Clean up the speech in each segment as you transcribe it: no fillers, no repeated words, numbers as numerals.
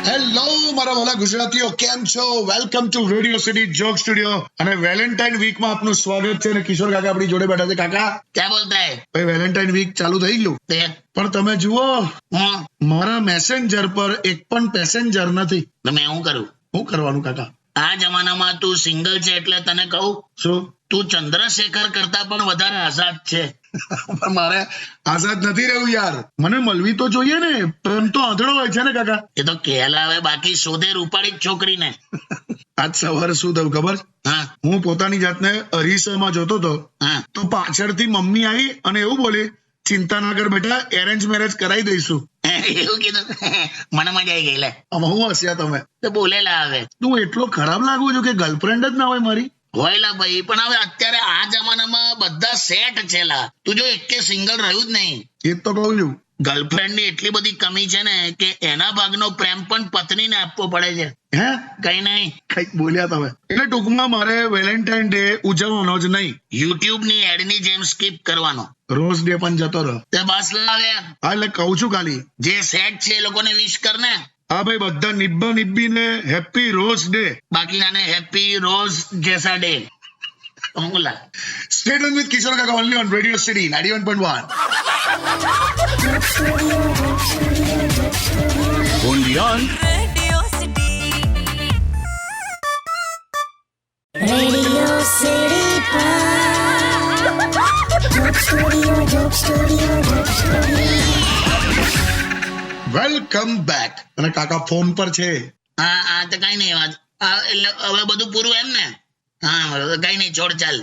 Hello મારા ભલા ગુજરાતીઓ, કેમ છો? Welcome to radio city joke studio. અને વેલેન્ટાઇન વીક માં આપનું સ્વાગત છે. અને કિશોર કાકા આપણી જોડે બેઠા છે. કાકા क्या बोलता है ભાઈ, વેલેન્ટાઇન વીક ચાલુ થઈ ગયું, તે પણ તમે જુઓ હું મારા મેસેન્જર પર એક પણ પેસેન્જર નથી. તો મેં શું કરું? શું કરવાનું કાકા? આ જમાનામાં તું સિંગલ છે એટલે તને કહું, શું? તું ચંદ્રશેખર કરતા પણ વધારે આઝાદ છે. પણ મારે આઝાદ નથી રહેવું યાર, મને મળવી તો જોઈએ ને. પ્રેમ તો આંધળો હોય છે ને કાકા. એ તો કહેલાવે, બાકી શોધે રૂપાળી જ છોકરીને. આજ સવારે શું થયું ખબર? હા હું પોતાની જાતને અરીસામાં જોતો હતો, હા તો પાછળથી મમ્મી આવી અને એવું બોલી, ચિંતા ના કર બેટા, એરેન્જ મેરેજ કરાવી દઈશું. એવું કીધું? મને મજા આવી ગઈ. લે આમાં હું હસ્યા તમે? તો બોલેલા હવે તું એટલો ખરાબ લાગુ છું કે ગર્લફ્રેન્ડ જ ના હોય મારી. હોયલા ભાઈ, પણ હવે અત્યારે આ જમાનામાં બધા સેટ છે લા. તું જો એકે સિંગલ રહ્યું જ નહીં. એ જ તો કહું છું. ગર્લફ્રેન્ડ ની એટલી બધી કમી છે ને કે એના ભાગનો પ્રેમ પણ પત્નીને આપવો પડે છે. હે? કઈ નહીં, કઈક બોલ્યા તમે. એટલે ટૂંકમાં મારે વેલેન્ટાઇન ડે ઉજવવાનો જ નહીં, યુટ્યુબ ની એડ ની જેમ સ્કીપ કરવાનો. રોઝ ડે પણ જતો રહો. તે બસ લાવે, હા, એટલે કહું છું ખાલી, જે સેટ છે એ લોકોને વિશ કર ને. હા ભાઈ, બધા નિબ્બા નિબ્બીને હેપી રોઝ ડે. બાકીનાને હેપી રોઝ જેસા ડે. હોંગલા સ્ટે ટ્યુન વિથ કિશોર કાકા only on Radio City 91.1. only on Radio City. Radio City welcome back. અને કાકા ફોન પર છે. હા હા, તો કઈ નહીં વાત. એટલે હવે બધું પૂરું એમ ને? હા, કઈ નહીં, છોડ ચાલ.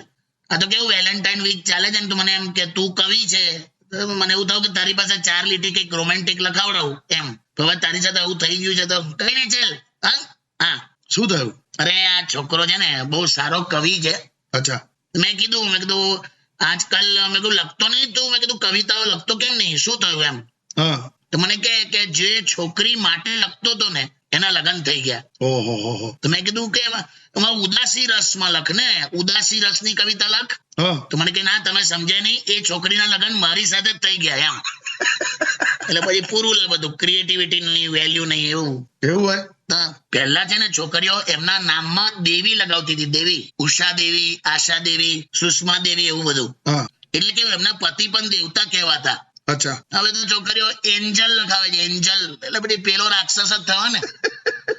આ તો કેવું વેલેન્ટાઇન વીક ચાલે છે ને, તો મને એમ કે તું કવિ છે, તો મને એવું થયું કે તારી પાસે 4 લીટી કઈક રોમેન્ટિક લખાવડાવું એમ. તો હવે તારી સાથે આવું થઈ ગયું છે તો કઈ નહીં, ચાલ. હા હા. શું થયું? અરે આ છોકરો છે ને બહુ સારો કવિ છે. અચ્છા. મેં કીધું આજકાલ મેં કીધું લખતો નહીં તું, મેં કીધું કવિતાઓ લખતો કેમ નહીં, શું થયું એમ? હા. તો મને કે જે છોકરી માટે લખતો હતો ને એના લગ્ન થઈ ગયા. ઓહો હો હો. તો મેં કીધું કે એમાં ઉદાસી રસમાં લખ ને, ઉદાસી રસની કવિતા લખ. હા. તો મને કે ના, તમે સમજે નહીં, એ છોકરીના લગ્ન મારી સાથે જ થઈ ગયા એમ. એટલે પછી પૂરું લે બધું, ક્રિએટિવિટી નહીં, વેલ્યુ નહીં, એવું. એવું હોય? પહેલા છે ને છોકરીઓ એમના નામમાં દેવી લગાવતી હતી, દેવી. ઉષા દેવી, આશા દેવી, સુષ્મા દેવી, એવું બધું. હા. એટલે કે એમના પતિ પણ દેવતા કહેવાતા. અચ્છા. હવે તો છોકરીઓ એન્જલ લખાવે છે, એન્જલ. એટલે બધી પેલો રાક્ષસ જ થયો ને.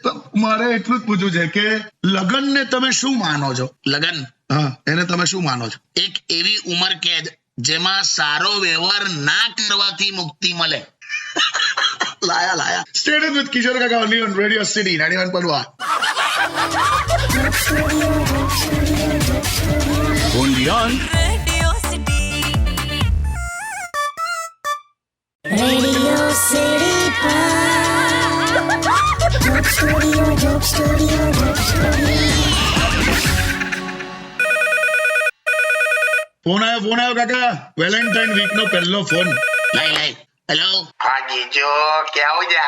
તો મારે એટલું જ પૂછવું છે કે લગન ને તમે શું માનો છો? લગન હા, એને તમે શું માનો છો? એક એવી ઉંમર કેદ જેમાં સારો વ્યવહાર ના કરવાથી મુક્તિ મળે. લાયા. સ્ટે ટ્યુન વિથ કિશોર કાકા only on Radio City 91.1. only on Radio City. Radio City phone આવ્યો કાકા. વેલેન્ટાઇન વીક નો પહેલો ફોન. લઈ હેલો. હા જીજો, કેવું છે?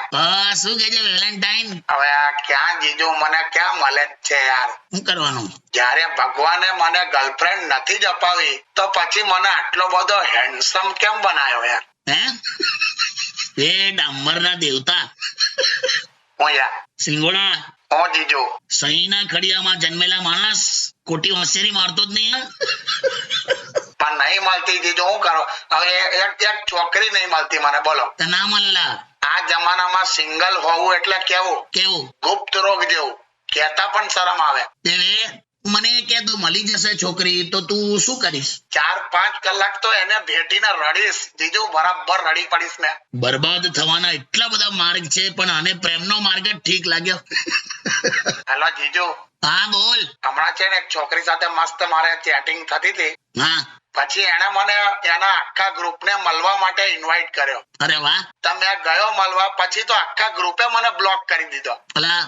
શું કે છે વેલેન્ટાઇન? હવે આ ક્યાં જીજો, મને ક્યાં મળે જ છે યાર. શું કરવાનું? જ્યારે ભગવાને મને ગર્લફ્રેન્ડ નથી જ અપાવી તો પછી મને આટલો બધો હેન્ડસમ કેમ બનાવ્યો યાર? હે? એ ડામરના દેવતા હું યાર, સિંગોડા હું જીજો. સહીના ખડિયામાં જન્મેલા માણસ ખોટી હોશિયારી મારતો જ નહીં. પણ નહીં મળતી જીજો, હું કરો હવે? એક છોકરી નહીં મળતી મને, બોલો. તો ના મળેલા. આ જમાનામાં સિંગલ હોવું એટલે કેવું? કેવું? ગુપ્ત રોગ જેવું. કહેતા પણ શરમ આવે. તે મને કે તું મળી જશે છોકરી તો તું શું કરીશ? 4-5 કલાક તો એને ભેટીને રડીશ જીજો, બરાબર રડી પડીશ મેં. બરબાદ થવાના એટલા બધા માર્ગ છે, પણ આને પ્રેમનો માર્ગ જ ઠીક લાગ્યો. હેલો જીજો, હા બોલ. હમણાં છે ને એક છોકરી સાથે મસ્ત મારે ચેટિંગ થતી હતી. હા. પછી એને મને એના આખા ગ્રુપને મળવા માટે ઇન્વાઇટ કર્યો. અરે વાહ. તો મેં ગયો મળવા, પછી તો આખા ગ્રુપે મને બ્લોક કરી દીધો. ભલા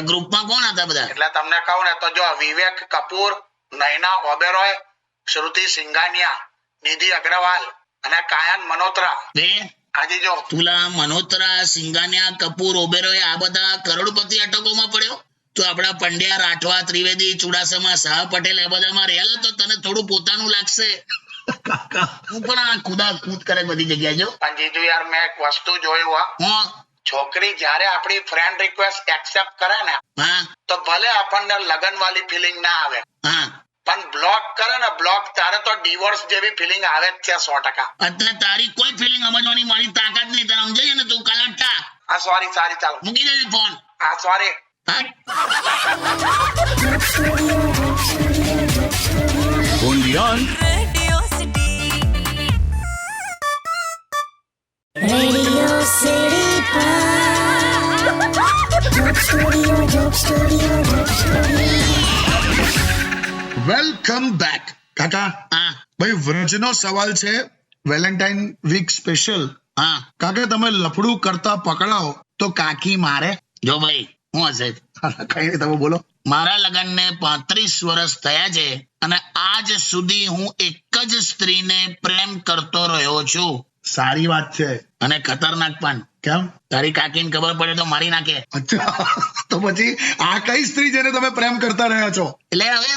ગ્રુપમાં કોણ હતા બધા? એટલે તમને કહું ને તો જો વિવેક કપૂર, નૈના ઓબેરોય, શ્રુતિ સિંઘાનિયા, નિધિ અગ્રવાલ અને કાયન મનોત્રા. બે હાજી જો. તુલા મનોત્રા, સિંઘાનિયા, કપૂર, ઓબેરોય આ બધા કરોડપતિ અટકોમાં પડ્યો. તો આપડા પંડ્યા, રાઠવા, ત્રિવેદી, ચુડાસમા, શાહ પટેલ એ બધામાં રહેલા તો તને થોડું પોતાનું લાગશે. હું પણ આ કુદા કૂદ કરે બધી જગ્યાએ જો. પણ જીજુ યાર મેં એક વસ્તુ જોયું હો, હું છોકરી જ્યારે આપણી ફ્રેન્ડ રિક્વેસ્ટ એક્સેપ્ટ કરે ને હા તો ભલે આપણને લગન વાળી ફિલિંગ ના આવે, હા પણ બ્લોક કરે ને બ્લોક, ત્યારે તો ડિવોર્સ જેવી ફિલિંગ આવે જ છે 100%. એટલે તારી કોઈ ફિલિંગ સમજવાની મારી તાકાત નહીં. તને સમજાય છે ને તું કલાટા આ સોરી ચાલો, મૂકી દેજે ફોન. આ સોરી. હા Undian. Radio City. Radio City Joke Studio. Welcome back કાકા. હા ભાઈ વ્રજનો સવાલ છે, વેલેન્ટાઇન વીક સ્પેશિયલ. હા કાકા તમે લફડું કરતા પકડાઓ તો કાકી મારે. જો ભાઈ હું હશે કઈ નહીં, તમે બોલો. મારા લગ્નને 35 વર્ષ થયા છે અને આજ સુધી હું એક જ સ્ત્રીને પ્રેમ કરતો રહ્યો છું. સારી વાત છે. અને ખતરનાક પણ. કેમ? તારી કાકીને ખબર પડે તો મારી નાખે. અચ્છા, તો પછી આ કઈ સ્ત્રી જેને તમે પ્રેમ કરતા રહ્યા છો? એટલે હવે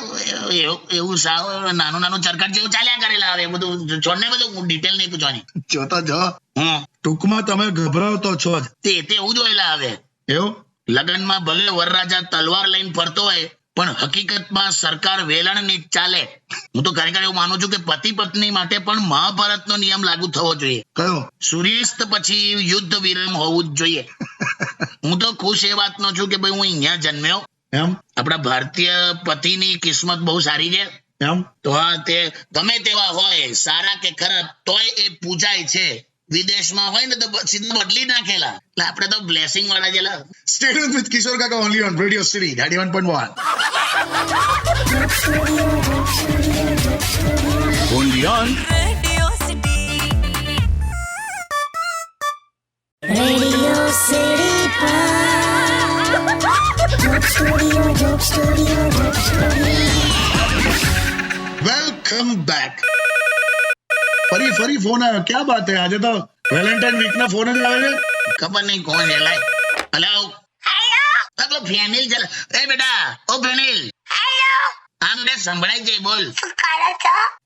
એવું સાવ નાનું ચરકટ જેવું ચાલ્યા કરેલા. હવે બધું છોડને, બધું ડિટેલ નહીં પૂછવાની. જો તો જો, હમ ટૂંકમાં તમે ગભરાવતો છો જ. તે એવું જોયેલા. હવે એવું? લગ્નમાં ભલે વરરાજા તલવાર લઈને ફરતો હોય પણ હકીકતમાં સરકાર વેલણની જ ચાલે. હું તો ખરેખર એવું માનું છું કે પતિ પત્ની માટે પણ મહાભારતનો નિયમ લાગુ થવો જોઈએ. કયો? સૂર્યાસ્ત પછી યુદ્ધ વિરામ હોવું જ જોઈએ. હું તો ખુશ એ વાતનો છું કે ભાઈ હું અહીંયા જન્મ્યો. એમ? આપણા ભારતીય પતિની કિસ્મત બહુ સારી છે. એમ? તો હા, તે ગમે તેવા હોય, સારા કે ખરાબ, તોય એ પૂજાય છે. વિદેશમાં હોય ને તો સીધા બદલી નાખેલા. એટલે આપણે તો બ્લેસિંગ વાળા જેલા. Stay tuned with કિશોર કાકા only on Radio City 91.1. Undian. Radio City. Radio City Joke Studio. Welcome back. ફરી ફોન આવ્યો. ક્યાં બાત હે? આજે તો વેલેન્ટાઇન વીક ના ફોન જ આવે છે. ખબર નહીં કોણ છે લાય. હેલો પેલો ફેનિલ છે. એ બેટા, ઓ ફેનિલ. આમ બે સંભળાય છે, બોલ.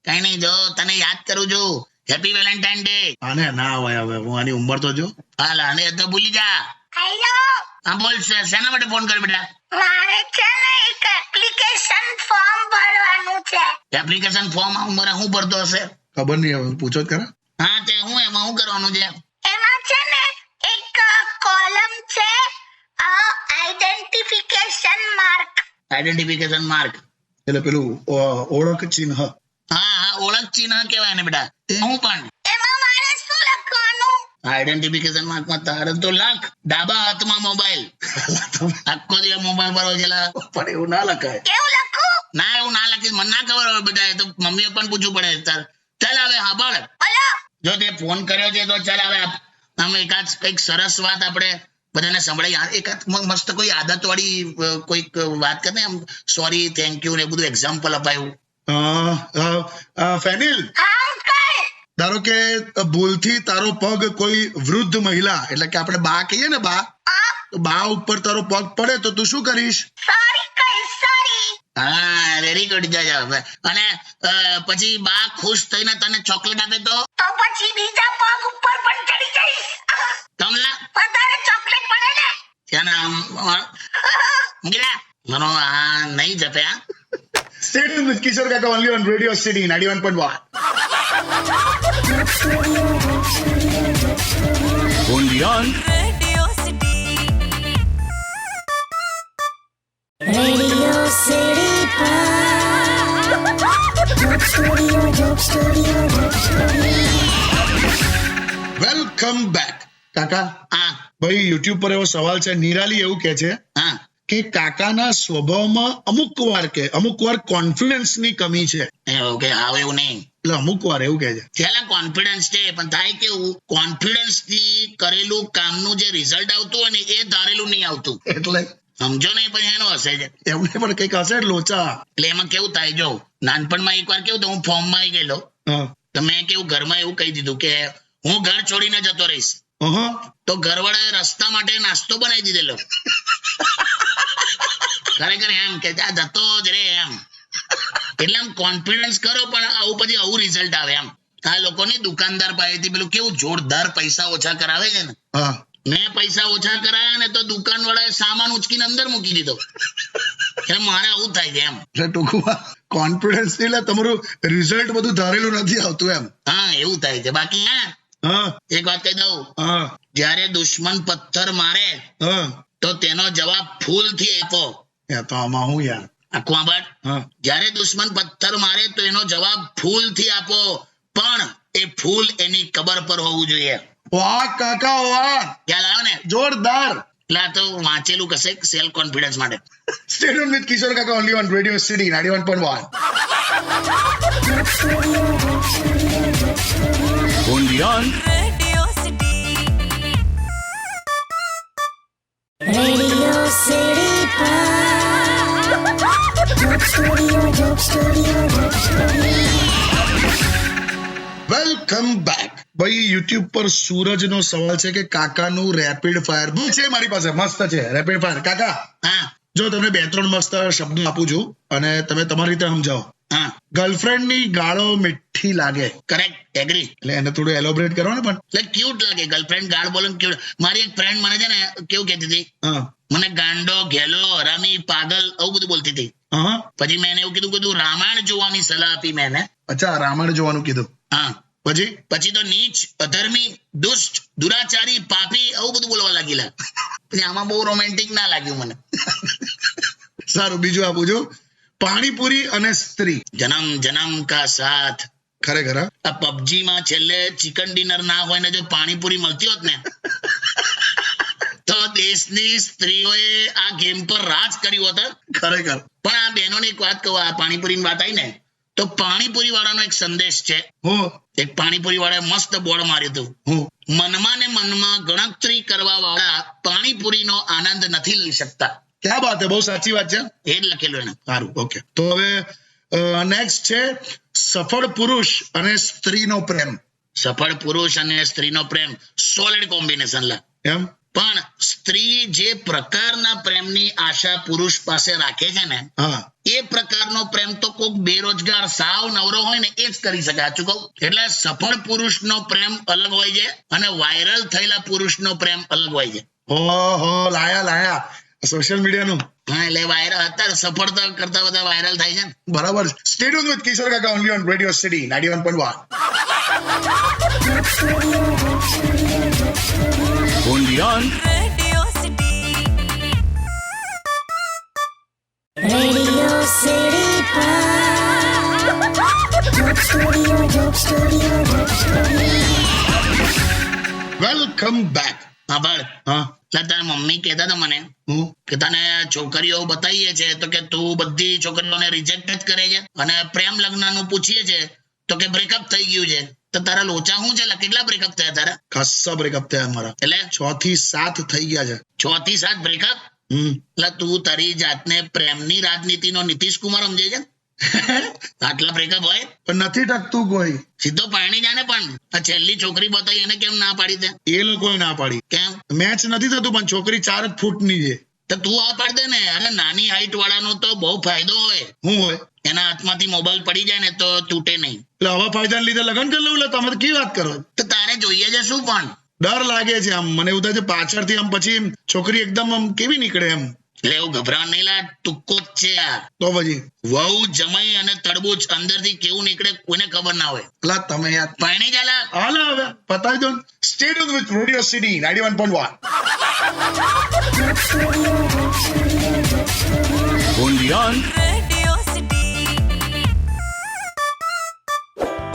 કઈ નહીં, જો તને યાદ કરું છું. Happy Valentine day. આને ના હોય હવે, હું આની ઉંમર તો જો. હાલ આને તો ભૂલી જા. હા બોલ, શેના માટે ફોન કર્યો બેટા? મારે છે ને એક એપ્લિકેશન ફોર્મ ભરવાનું છે. એપ્લિકેશન ફોર્મ મારે હું ભરતો હશે? ખબર નહીં, હવે પૂછો જ ખરા. હા તે હું એમાં શું કરવાનું છે? એમાં છે ને એક કોલમ છે આઈડેન્ટિફિકેશન માર્ક. Identification mark. એટલે પેલું ઓળખ ચિહ્ન. હા ઓળખ ચિહ્ન કહેવાય ને બેટા. હું પણ એમાં મારે શું લખવાનું? આઈડેન્ટિફિકેશન માર્કમાં તારે તો લખ ડાબા હાથમાં મોબાઈલ. આખો દિવસ મોબાઈલ પર હોય છે લા. પણ એવું ના લખાય. કેવું લખું? ના એવું ના લખીશ, મને ના ખબર હોય બેટા. એ તો મમ્મી પપ્પાને પૂછવું પડે. ચાલ હવે સાંભળ, બોલો. જો તે ફોન કર્યો છે તો ચાલ હવે આમ એકાદ કઈક સરસ વાત આપણે બધાને સંભળાઈ. એકાદ મસ્ત કોઈ આદત વાળી કોઈક વાત કરે આમ, સોરી, થેન્ક યુ ને બધું એક્ઝામ્પલ અપાયું. ફેનિલ, હા અંકલ. ધારો કે ભૂલથી તારો પગ કોઈ વૃદ્ધ મહિલા, એટલે કે આપણે બા કહીએ ને, બા, તો બા ઉપર તારો પગ પડે તો તું શું કરીશ? સોરી કહીશ, સોરી. હા વેરી ગુડ. જા હવે. અને પછી બા ખુશ થઈને તને ચોકલેટ આપે તો તો પછી બીજા પગ ઉપર પણ ચડી જઈશ. કમલા વધારે ચોકલેટ પડે ને. ત્યાં આમ મનો આ નહીં જપે. હા Stay tuned with કિશોર કાકા only on Radio City 91.1. Undian. Radio City. Radio City Joke Studio. Welcome back કાકા. હા ભાઈ યુટ્યુબ પર એવો સવાલ છે, નિરાલી એવું કે છે હા કે કાકાના સ્વભાવમાં અમુક વાર કોન્ફિડન્સ ની કમી છે. એવું કે આવે એવું નહીં. એટલે અમુક વાર એવું કે છે. પેલા કોન્ફિડન્સ છે, પણ થાય કેવું, કોન્ફિડન્સ થી કરેલું કામનું જે રિઝલ્ટ આવતું હોય ને એ ધારેલું નહીં આવતું. એટલે સમજો નહીં, પછી એનો હશે છે. એમને પણ કઈક હશે લોચા. એટલે એમાં કેવું થાય, જો નાનપણમાં એકવાર કેવું તો હું ફોર્મમાં આવી ગયેલો. હા. તો મેં કેવું ઘરમાં એવું કહી દીધું કે હું ઘર છોડીને જતો રહીશ. તો ઘરવાળાએ રસ્તા માટે નાસ્તો બનાવી દીધેલો. ખરેખર એમ કે આ જતો જ રે એમ. એટલે આમ કોન્ફિડન્સ કરો, પણ આવું પછી આવું રિઝલ્ટ આવે. આમ આ લોકોની દુકાનદાર પાસેથી પેલું કેવું જોરદાર પૈસા ઓછા કરાવે છે ને, હા મેં પૈસા ઓછા કરાયા ને તો દુકાન વાળાએ સામાન ઉચકીને અંદર મૂકી દીધો. એટલે મારે આવું થાય છે એમ. એટલે ટૂંકમાં કોન્ફિડન્સ એટલે તમારું રિઝલ્ટ બધું ધારેલું નથી આવતું એમ. હા એવું થાય છે. બાકી હા એક વાત કહી દઉં, હા જ્યારે દુશ્મન પથ્થર મારે હા તો તેનો જવાબ ફૂલથી આપો. યાર તો આમાં હું યાર. આખું આભાર. હા જ્યારે દુશ્મન પથ્થર મારે તો એનો જવાબ ફૂલથી આપો, પણ એ ફૂલ એની કબર પર હોવું જોઈએ. વાહ કાકા વાહ, ખ્યાલ આવે ને? જોરદાર. એટલે આ તો વાંચેલું કશે સેલ્ફ કોન્ફિડન્સ માટે. Stay tuned with કિશોર કાકા only on Radio City 91.1. only on Radio City. Radio City Joke Studio, Joke Studio, Joke Studio. Welcome back. ભાઈ યુટ્યુબ પર સૂરજનો સવાલ છે કે કાકાનું રેપિડ ફાયર છે મારી પાસે, મસ્ત છે રેપિડ ફાયર. કાકા હા જો તમને 2-3 મસ્ત શબ્દો આપું છું અને તમે તમારી રીતે સમજાવો. હા ગર્લફ્રેન્ડ ની ગાળો મીઠી લાગે, કરેક્ટ, એગ્રી. એટલે એને થોડું એલોબરેટ કરો ને પણ. એટલે ક્યુટ લાગે. ગર્લફ્રેન્ડ ગાળ બોલે ક્યુટ. મારી એક ફ્રેન્ડ મને છે ને કેવું કહેતી હતી, હા મને ગાંડો, ઘેલો, હરામી, પાગલ આવું બધું બોલતી હતી. હા પછી મેં એને એવું કીધું રામાયણ જોવાની સલાહ આપી મેં એને. અચ્છા રામાયણ જોવાનું કીધું. હા પછી તો નીચ, અધર્મી, દુષ્ટ, દુરાચારી, પાપી આવું બધું બોલવા લાગેલા. પછી આમાં બહુ રોમેન્ટિક ના લાગ્યું મને. સારું બીજું આપું છું, પાણીપુરી અને સ્ત્રી. જન્મ જન્મ કા સાથ. ખરેખર હા? આ પબજી માં છેલ્લે ચિકન ડિનર ના હોય ને જો પાણીપુરી મળતી હોત ને તો દેશની સ્ત્રીઓએ આ ગેમ પર રાજ કર્યું હોત. ખરેખર. પણ આ બહેનોને એક વાત કહું, આ પાણીપુરીની વાત આવી ને તો પાણીપુરી વાળાનો એક સંદેશ છે. હું એક પાણીપુરી વાળાએ મસ્ત બોર્ડ માર્યું હતું, હું મનમાં ને મનમાં ગણતરી કરવા વાળા પાણીપુરીનો આનંદ નથી લઈ શકતા. ક્યાં વાત છે, બહુ સાચી વાત છે. એ જ લખેલું એને. સારું ઓકે. તો હવે નેક્સ્ટ છે સફળ પુરુષ અને સ્ત્રીનો પ્રેમ. સફળ પુરુષ અને સ્ત્રીનો પ્રેમ સોલિડ કોમ્બિનેશન લા. એમ પણ સ્ત્રી જે પ્રકારના પ્રેમની આશા પુરુષ પાસે રાખે છે ને હા એ પ્રકારનો પ્રેમ તો કોક બેરોજગાર સાવ નવરો હોય ને એ જ કરી શકે. સાચું કહું? એટલે સફળ પુરુષનો પ્રેમ અલગ હોય છે અને વાયરલ થયેલા પુરુષનો પ્રેમ અલગ હોય છે. ઓહો લાયા સોશિયલ મીડિયાનું. હા એટલે વાયરલ અત્યારે સફળતા કરતા બધા વાયરલ થાય છે ને. બરાબર. સ્ટે ટ્યુન્ડ વિથ કિશોર કાકા only on Radio City 91.1. only on Radio City. Radio City Joke Studio, Joke Studio, Joke Studio. Welcome back. હા ભાઈ, હા એટલે તારા મમ્મી કહેતા હતા મને હું કે તને છોકરીઓ બતાવીએ છે તો કે તું બધી છોકરીઓને રિજેક્ટ જ કરે છે અને પ્રેમ લગ્નનું પૂછીએ છે તો કે બ્રેકઅપ થઈ ગયું છે. તો તારા લોચા શું છે? કેટલા બ્રેકઅપ થયા તારા? ખાસા બ્રેકઅપ થયા મારા. એટલે 6 થી 7 થઈ ગયા છે. 6 થી 7 બ્રેકઅપ. એટલે તું તારી જાતને પ્રેમની રાજનીતિનો નીતિશ કુમાર સમજે છે? આટલા બ્રેકઅપ હોય પણ નથી ટકતું કોઈ. સીધો પાણી જાને. પણ આ છેલ્લી છોકરી બતાવી એને કેમ ના પાડી દે? એ લોકોએ ના પાડી. કેમ? મેચ નથી થતું પણ છોકરી 4 જ ફૂટની છે. તો તું આ પાડી દે ને. અરે નાની હાઈટ વાળાનો તો બહુ ફાયદો હોય. હું હોય એના હાથમાંથી મોબાઈલ પડી જાય ને તો તૂટે નહીં. એટલે હવા ફાયદાને લીધે લગ્ન કરી લઉં. તમે તો કેવી વાત કરો? તો તારે જોઈએ છે શું? પણ ડર લાગે છે આમ. મને એવું થાય છે પાછળથી આમ પછી છોકરી એકદમ આમ કેવી નીકળે એમ. એટલે એવું ગભરાવા નહીં લા, ટૂંકો જ છે આ. તો પછી વહુ જમાઈ અને તરબૂચ અંદરથી કેવું નીકળે કોઈને ખબર ના હોય. અલા તમે યાર પાણી ચાલા. હાલ હવે પતાવી દો. Stay tuned with Radio City 91.1. only on Radio City.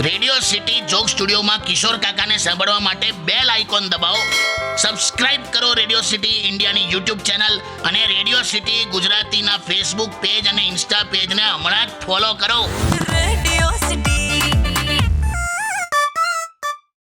Radio city joke સ્ટુડિયોમાં કિશોર કાકાને સાંભળવા માટે બેલ આઇકોન દબાવો. સબસ્ક્રાઇબ કરો રેડિયો સિટી ઇન્ડિયાની યુટ્યુબ ચેનલ અને રેડિયો સિટી ગુજરાતીના ફેસબુક પેજ અને ઇન્સ્ટા પેજને હમણાં જ ફોલો કરો. Radio